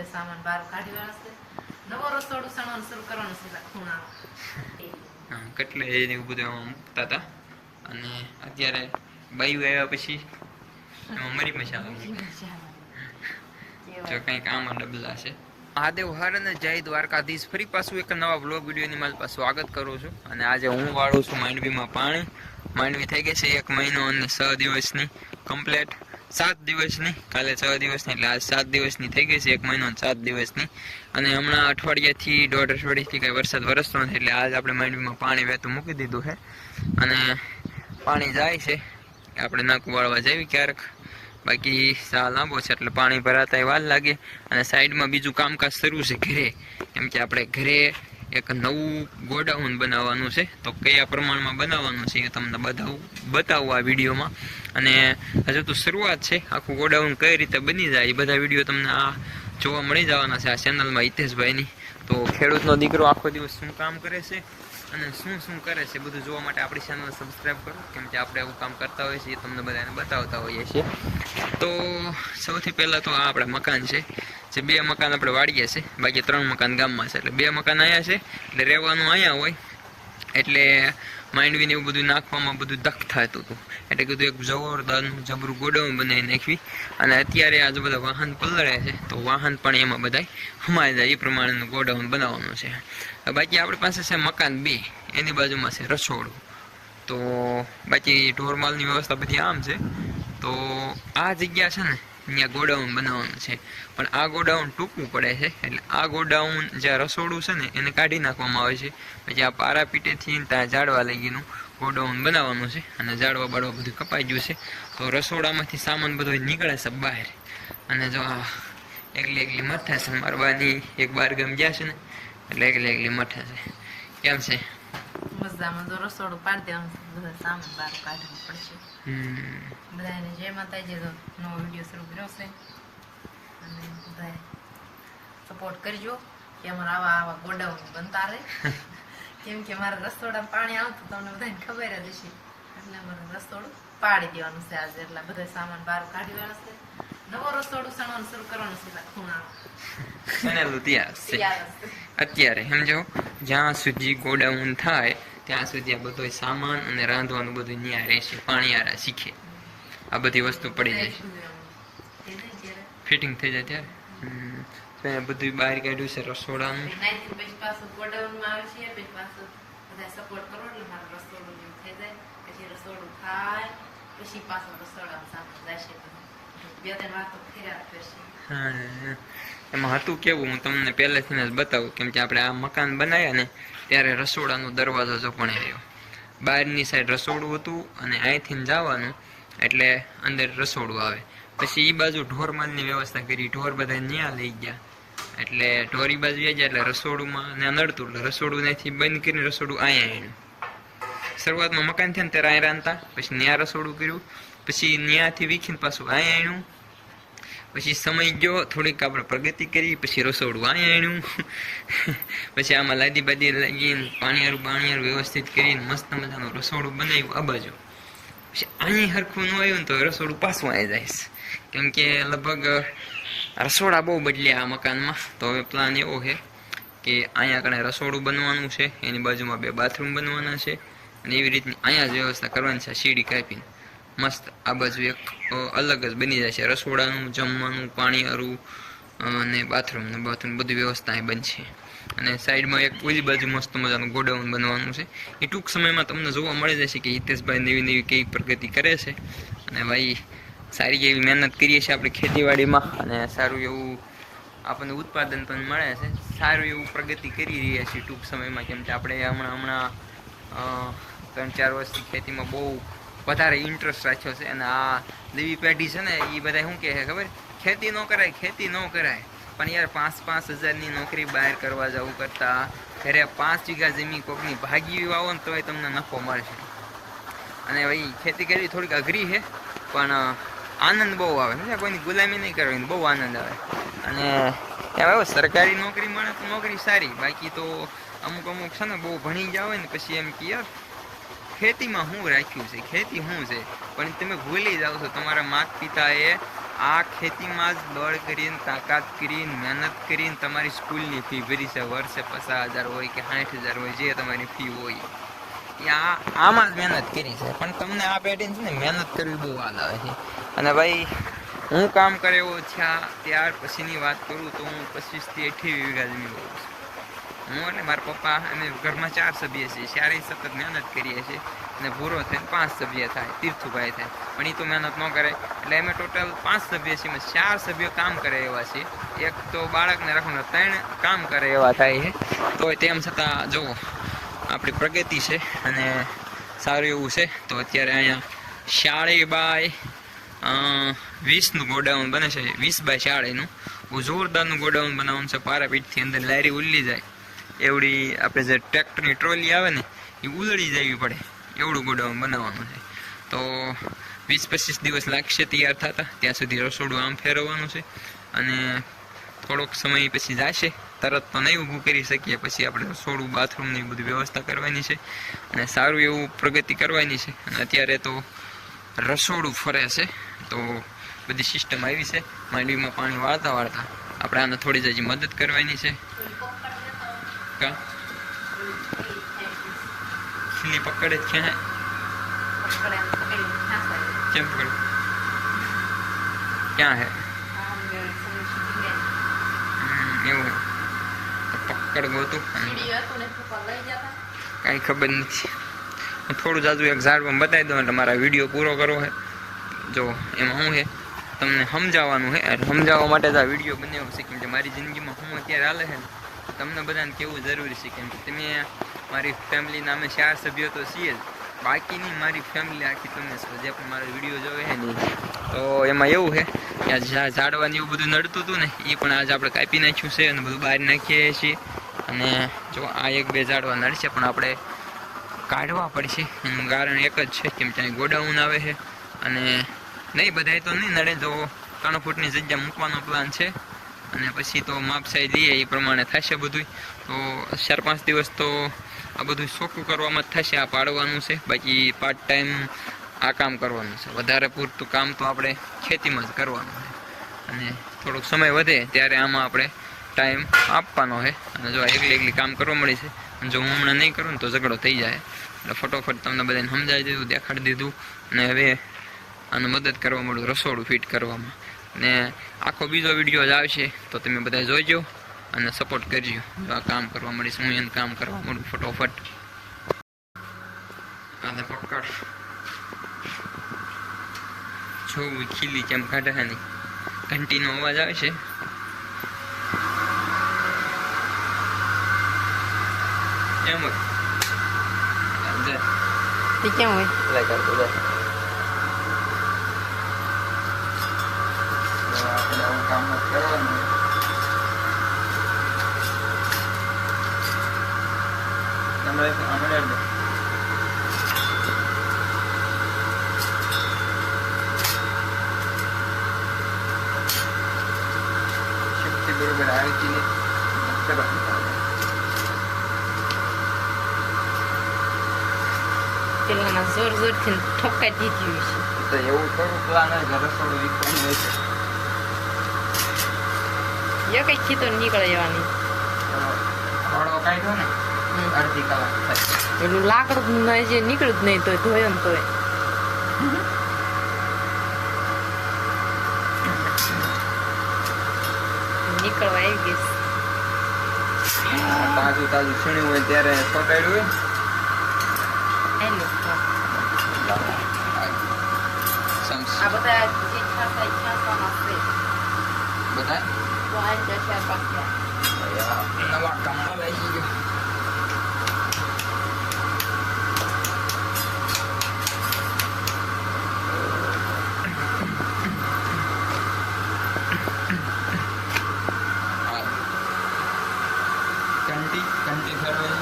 બધો સામાન બહાર કાઢી વાળશે. નવો રસોડું સણવાનું શરૂ કરવાનું છે ખૂણા. હા કેટલે એવું બધું આમાં મૂકતા હતા અને અત્યારે બાયું આવ્યા પછી એમાં મરી મસાલો જો કંઈક આમાં ડબલા છે. મહાદેવ હર અને જય દ્વારકાધીશ. ફરી પાછું એક નવા વ્લોગ વિડીયોની મારી પાસે સ્વાગત કરું છું. અને આજે હું વાળું છું માંડવીમાં પાણી. માંડવી થઈ ગઈ છે 1 મહિનો અને 6 દિવસની કમ્પ્લેટ. 7 દિવસની, કાલે 6 દિવસની એટલે આજ 7 દિવસની થઈ ગઈ છે. 1 મહિનો અને 7 દિવસની. અને હમણાં અઠવાડિયાથી 1.5 અઠવાડિયાથી કઈ વરસાદ વરસતો નથી એટલે આજ આપણે માંડવીમાં પાણી વહેતું મૂકી દીધું છે. અને પાણી જાય છે, આપણે નાકું વાળવા જઈએ ક્યારેક. બાકી સા લાંબો છે એટલે પાણી ભરાતા વાર લાગે. અને સાઈડમાં બીજું કામકાજ શરૂ છે ઘરે, કેમ કે આપણે ઘરે એક નવું ગોડાઉન બનાવવાનું છે. તો કયા પ્રમાણમાં બનાવવાનું છે એ તમને બતાવું આ વિડીયોમાં. અને હજુ તો શરૂઆત છે, આખું ગોડાઉન કઈ રીતે બની જાય એ બધા વિડીયો તમને આ જોવા મળી જવાના છે આ ચેનલમાં હિતેશભાઈની. તો ખેડૂતનો દીકરો આખો દિવસ શું કામ કરે છે અને શું કરે છે બધું જોવા માટે આપણી ચેનલ સબસ્ક્રાઈબ કરો, કેમ કે આપણે એવું કામ કરતા હોઈએ છીએ, તમને બધાને બતાવતા હોઈએ છીએ. તો સૌથી પહેલાં તો આ આપણે મકાન છે, જે 2 મકાન આપણે વાડીએ છે, બાકી 3 મકાન ગામમાં છે. એટલે 2 મકાન અહીંયા છે એટલે રહેવાનું અહીંયા હોય. એટલે માંડવીને એવું બધું નાખવામાં બધું દખ થતું હતું એટલે કીધું એક જોરદારનું જબરું ગોડાઉન બનાવી નાખવી. અને અત્યારે આજે બધા વાહન પલળે છે તો વાહન પણ એમાં બધા હમાઈ જાય એ પ્રમાણેનું ગોડાઉન બનાવવાનું છે. બાકી આપણી પાસે છે મકાન 2, એની બાજુમાં છે રસોડું. તો બાકી ઢોરમાલની વ્યવસ્થા બધી આમ છે. તો આ જગ્યા છે ને ત્યાં ગોડાઉન બનાવવાનું છે, પણ આ ગોડાઉન ટૂંકું પડે છે. એટલે આ ગોડાઉન જ્યાં રસોડું છે ને એને કાઢી નાખવામાં આવે છે. પછી આ પારાપીટેથી ત્યાં ઝાડવા લગીનું ગોડાઉન બનાવવાનું છે. અને ઝાડવા બાળવા બધું કપાઈ ગયું છે. તો રસોડામાંથી સામાન બધો નીકળે છે બહાર. અને જો આ એકલી મઠે છે મારવાની, એક બાર ગામ ગયા છે ને એટલે એકલી મઠે છે. કેમ છે મજામાં? તો રસોડું પાડી દેવાનું, બધા સામાન બહાર કાઢવું પડશે. બધાને જય માતાજી. નવો વિડીયો શરૂ કર્યો છે અને બધા સપોર્ટ કરજો કે અમારા આવા ગોડાઉન બનતા રહે. કેમ કે મારા રસોડામાં પાણી આવતું તમને બધાને ખબર જ હશે, એટલે અમારે રસોડું પાડી દેવાનું છે આજે. એટલે બધા સામાન બહાર કાઢી વાળા છે. નવો રસોડું સણવાનું શરૂ કરવાનું છે ખૂણા. અત્યારે સમજો જ્યાં સુધી ગોડાઉન થાય ત્યાં સુધી આ બધો સામાન અને રાંધવાનું બધું ન્યા રહેશે. પાણીયારા શીખે આ બધી વસ્તુ પડી જાય છે, ફિટિંગ થઈ જાય ત્યારે. બધું બહાર કાઢ્યું છે રસોડાનું. એમાં હતું કેવું, હું તમને પહેલેથી જ બતાવું. કેમ કે આપણે આ મકાન બનાવ્યા ને ત્યારે રસોડાનો દરવાજો જો પણ રહ્યો, બહારની સાઈડ રસોડું હતું અને અહીંથી જવાનું એટલે અંદર રસોડું આવે. પછી એ બાજુ ઢોરમાલની વ્યવસ્થા કરી, ઢોર બધા ન્યા લઈ ગયા એટલે ઢોરી બાજુ આવી જાય એટલે રસોડુંમાં ને નડતું એટલે રસોડું ત્યાંથી બંધ કરીને રસોડું અહીંયા આવ્યું. શરૂઆતમાં મકાન થયા ને ત્યારે અહીંયા રાંધતા, પછી ન્યા રસોડું કર્યું, પછી ન્યાથી વીખીને પાછું અહીંયા આવ્યું. પછી સમય ગયો, થોડીક આપણે પ્રગતિ કરી, પછી રસોડું અહીંયા આવ્યું. પછી આમાં લાદી બાદી લાગીને પાણીયારું વ્યવસ્થિત કરીને મસ્ત મજાનું રસોડું બનાવ્યું આ બાજુ. પછી અહીં હરખું ન આવ્યું ને તો રસોડું પાછું આવી જાય. કેમ કે લગભગ રસોડા બહુ બદલ્યા આ મકાનમાં. તો હવે પ્લાન એવો છે કે અહીંયા કણે રસોડું બનવાનું છે, એની બાજુમાં 2 બાથરૂમ બનવાના છે. અને એવી રીતની અહીંયા જ વ્યવસ્થા કરવાની છે, સીડી કાપીને મસ્ત. આ બાજુ એક અલગ જ બની જાય છે, રસોડાનું, જમવાનું, પાણીયારું અને બાથરૂમ બધી વ્યવસ્થા અહીં બનશે. અને સાઈડમાં એક ઓલી બાજુ મસ્ત મજાનું ગોડાઉન બનવાનું છે. એ ટૂંક સમયમાં તમને જોવા મળી જશે કે હિતેશભાઈ નવી કેવી પ્રગતિ કરે છે. અને ભાઈ સારી એવી મહેનત કરીએ છીએ આપણે ખેતીવાડીમાં, અને સારું એવું આપણને ઉત્પાદન પણ મળે છે. સારું એવું પ્રગતિ કરી રહ્યા છીએ ટૂંક સમયમાં. કેમ કે આપણે હમણાં 3-4 વર્ષથી ખેતીમાં બહુ વધારે ઇન્ટરેસ્ટ રાખ્યો છે. અને આ નવી પેઢી છે ને એ બધા શું કહે છે ખબર, ખેતી ન કરાય પણ યાર 5-5 હજારની નોકરી બહાર કરવા જવું કરતાં ઘરે 5 વીઘા જમીન કોકની ભાગી વાવો ને તોય તમને નફો મળશે. અને ભાઈ ખેતી કરવી થોડીક અઘરી છે પણ આનંદ બહુ આવે છે. કોઈની ગુલામી નહીં કરવાની, બહુ આનંદ આવે. અને એમાં સરકારી નોકરી મળે તો નોકરી સારી, બાકી તો અમુક છે ને બહુ ભણી ગયા હોય ને પછી એમ કે યાર ખેતીમાં શું રાખ્યું છે, ખેતી શું છે. પણ તમે ભૂલી જાઓ છો તમારા માતા પિતાએ આ ખેતીમાં જ દોડ કરીને તાકાત કરીને મહેનત કરીને તમારી સ્કૂલની ફી ભરી છે. વર્ષે 50,000 હોય કે 60,000 હોય, જે તમારી ફી હોય એ આમાં જ મહેનત કરી છે. પણ તમને આ પેટીને છે ને મહેનત કરવી બહુ યાદ આવે છે. અને ભાઈ હું કામ કરે એવો છે ત્યાર પછીની વાત કરું તો હું 25 થી 28 વીઘા જમીન વાવું છું. હું અને મારા પપ્પા અમે ઘરમાં 4 સભ્ય છીએ. ચારેય સતત મહેનત કરીએ છીએ. અને પૂરો થઈને 5 સભ્ય થાય, તીર્થુભાઈ થાય, પણ એ તો મહેનત ન કરે. એટલે અમે ટોટલ 5 સભ્ય છીએ. 4 સભ્યો કામ કરે એવા છે. એક તો બાળકને રાખવાનું, 3 કામ કરે એવા થાય છે. તો તેમ છતાં જો આપણી પ્રગતિ છે અને સારું એવું છે. તો અત્યારે અહીંયા 20 ગોડાઉન બને છે. 20x40 બહુ જોરદારનું ગોડાઉન બનાવવાનું છે. પારાપીઠથી અંદર લારી ઉલ્લી જાય એવડી, આપણે જે ટ્રેક્ટરની ટ્રોલી આવે ને એ ઉલળી જવી પડે એવડું ગોડાઉન બનાવવાનું છે. તો 20-25 દિવસ લાગશે તૈયાર થતા. ત્યાં સુધી રસોડું આમ ફેરવવાનું છે અને થોડોક સમય પછી જશે. તરત તો નહીં ઊભું કરી શકીએ. પછી આપણે રસોડું, બાથરૂમની બધી વ્યવસ્થા કરવાની છે અને સારું એવું પ્રગતિ કરવાની છે. અને અત્યારે તો રસોડું ફરે છે. તો બધી સિસ્ટમ આવી છે. માંડવીમાં પાણી વાળતા આપણે આને થોડી જ હજી મદદ કરવાની છે. કા ખીલી પકડે જ ક્યાં કેમ પકડે ક્યાં હે એવું પકડ ગોતું કાંઈ ખબર નથી. હું થોડું જાજુ એક ઝાડમાં બતાવી દઉં એટલે મારા વિડીયો પૂરો કરવો છે. જો એમાં શું છે તમને સમજાવવાનું છે. સમજાવવા માટે જ આ વિડીયો બનાવ્યો છે. કેમ કે મારી જિંદગીમાં હું અત્યારે હાલે છે ને તમને બધાને કહેવું જરૂરી છે. કેમ કે તમે મારી ફેમિલીના અમે 4 સભ્યો તો છીએ જ, બાકીની મારી ફેમિલી આખી તમને જે પણ મારો વિડીયો જોવે છે ને તો એમાં એવું છે કે આ ઝાડવાની એવું બધું નડતું હતું ને એ પણ આજે આપણે કાપી નાખ્યું છે અને બધું બહાર નાખીએ છીએ. અને જો આ 1-2 ઝાડવા નડશે પણ આપણે કાઢવા પડશે. એનું કારણ એક જ છે કેમ ત્યાં ગોડાઉન આવે છે અને નહીં બધાય તો નહીં નડે. જો 3 ફૂટની જગ્યા મૂકવાનો પ્લાન છે અને પછી તો માપસાઈ લઈએ એ પ્રમાણે થશે બધું. તો 4-5 દિવસ તો આ બધું ચોખ્ખું કરવામાં જ થશે. આ પાડવાનું છે, બાકી પાર્ટ ટાઈમ આ કામ કરવાનું છે. વધારે પૂરતું કામ તો આપણે ખેતીમાં જ કરવાનું છે અને થોડોક સમય વધે ત્યારે આમાં આપણે ટાઈમ આપવાનો છે. અને જો એકલી કામ કરવા મળી છે અને જો હું હમણાં નહીં કરું ને તો ઝઘડો થઈ જાય. એટલે ફટોફટ તમને બધાને સમજાવી દીધું, દેખાડી દીધું. અને હવે આને મદદ કરવા મળું રસોડું ફિટ કરવામાં. ને આખો બીજો વિડીયો જ આવશે તો તમે બધા જોઈજો અને સપોર્ટ કરજો. જો આ કામ કરવા મળીશ હું એને કામ કરવા મળું ફટોફટ. આને પકડ જો ખીલી કેમ કાઢે છે નહીં. ઘંટીનો અવાજ આવે છે. એમ જ કેમ હોય કરતો જાય. આપણે આવું કામ જ કરવાનું. શક્તિ બરોબર આવી છે ને પેલાના જોર જોરથી ઠોકાઈ દીધી છે. તો એવું થોડું પ્લાન હોય કે રસોડું વિકવાનું હોય છે. કઈ ખીતો નીકળે જવાની થોડો કાઢ્યો ને અડધી કલાક થાય. પેલું લાકડું જે નીકળ્યું જ નહીં તો ધોયો ને તોય નીકળવા આવી ગઈ. તાજું છીણ્યું હોય ત્યારે પકડ્યું હોય. આ બધા જે છાસા છાસવામાં છે બધા તો આ જશે પાછા નવા કામમાં લાગી ગયો. ઘંટી ફેરવાય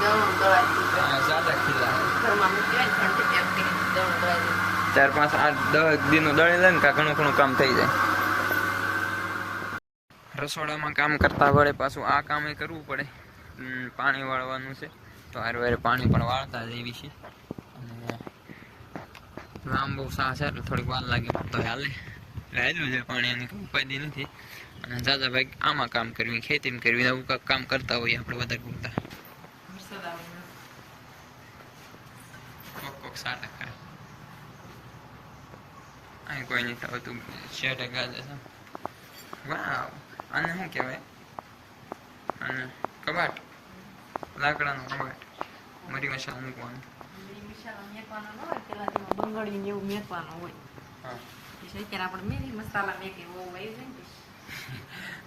દવણ દળાઈ જ્યાદા ખીલા ઘરમાં મૂકી ઘંટી એમ કરી દવણ દળાઈ 4, 5, 8, 10 દિનો દળી લે ને ઘણું કામ થઈ જાય. રસોડામાં કામ કરતા વડે પાછું આ કામ કરવું પડે. પાણી વાળવાનું છે તો હારે પાણી પણ વાળતા જ એવી છે. અને લાંબો સાહ છે એટલે થોડીક વાર લાગે તો હાલે. એટલે આવેલું છે પાણી, એની કોઈ ઉપાધિ નથી. અને દાદા ભાઈ આમાં કામ કરવી, ખેતીમાં કરવી, આવું કાંઈક કામ કરતા હોઈએ આપણે વધારે પૂરતા. વરસાદ આવે કોક 100%. અહીં કોઈ નહીં થતું, 6% ગાજે છે. વાવ, આને શું કહેવાય? અને કબાટ, લાકડાનું કબાટ, મરી મસાલા મૂકવાનું. મેકવાનો ન હોય, પેલા તેમાં બંગડી ને એવું મેકવાનું હોય. હા, પછી અત્યારે આપણે મેરી મસાલા મેકે બહુ આવી જાય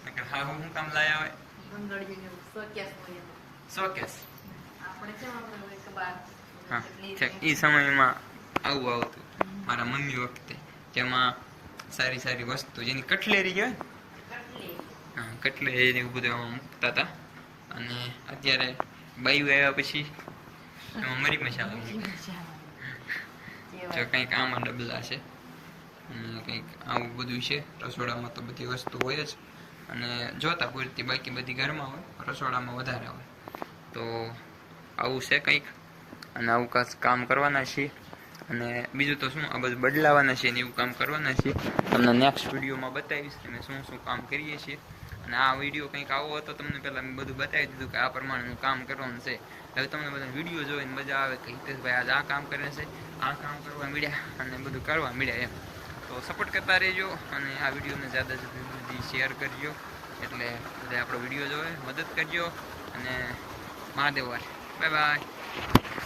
ને, હા, હું કામ લાયા હોય બંગડી ને એવું શોકેસ હોય એમાં. શોકેસ. આપણે કેમ આપણે હોય કબાટ. હા, એ સમયમાં આવું આવતું મારા મમ્મી વખતે, જેમાં સારી સારી વસ્તુ જેની કટલેરી કહેવાય, કટલી. હા, કટલેરી એવું બધું એમાં મૂકતા હતા. અને અત્યારે બાયું આવ્યા પછી એમાં મરી મસાલા મૂકે. જો કંઈક આમાં ડબલા છે અને કંઈક આવું બધું છે. રસોડામાં તો બધી વસ્તુ હોય જ, અને જોતા પૂરતી, બાકી બધી ઘરમાં હોય, રસોડામાં વધારે હોય. તો આવું છે કંઈક, અને આવું કામ કરવાના છીએ. અને બીજું તો શું, આ બધું બદલાવાના છે ને એવું કામ કરવાના છીએ. તમને નેક્સ્ટ વિડીયોમાં બતાવીશ કે અમે શું શું કામ કરીએ છીએ. અને આ વિડીયો કંઈક આવો હતો, તમને પહેલાં મેં બધું બતાવી દીધું કે આ પ્રમાણેનું કામ કરવાનું છે. હવે તમને બધા વિડીયો જોઈને મજા આવે કે હિતેશભાઈ આજે આ કામ કરે છે, આ કામ કરવા મળ્યા અને બધું કરવા મળ્યા એમ. તો સપોર્ટ કરતા રહેજો અને આ વિડીયોને જ્યાદા સુધી શેર કરજો, એટલે બધા આપણો વિડીયો જોવે, મદદ કરજો. અને મહાદેવ, બાય બાય.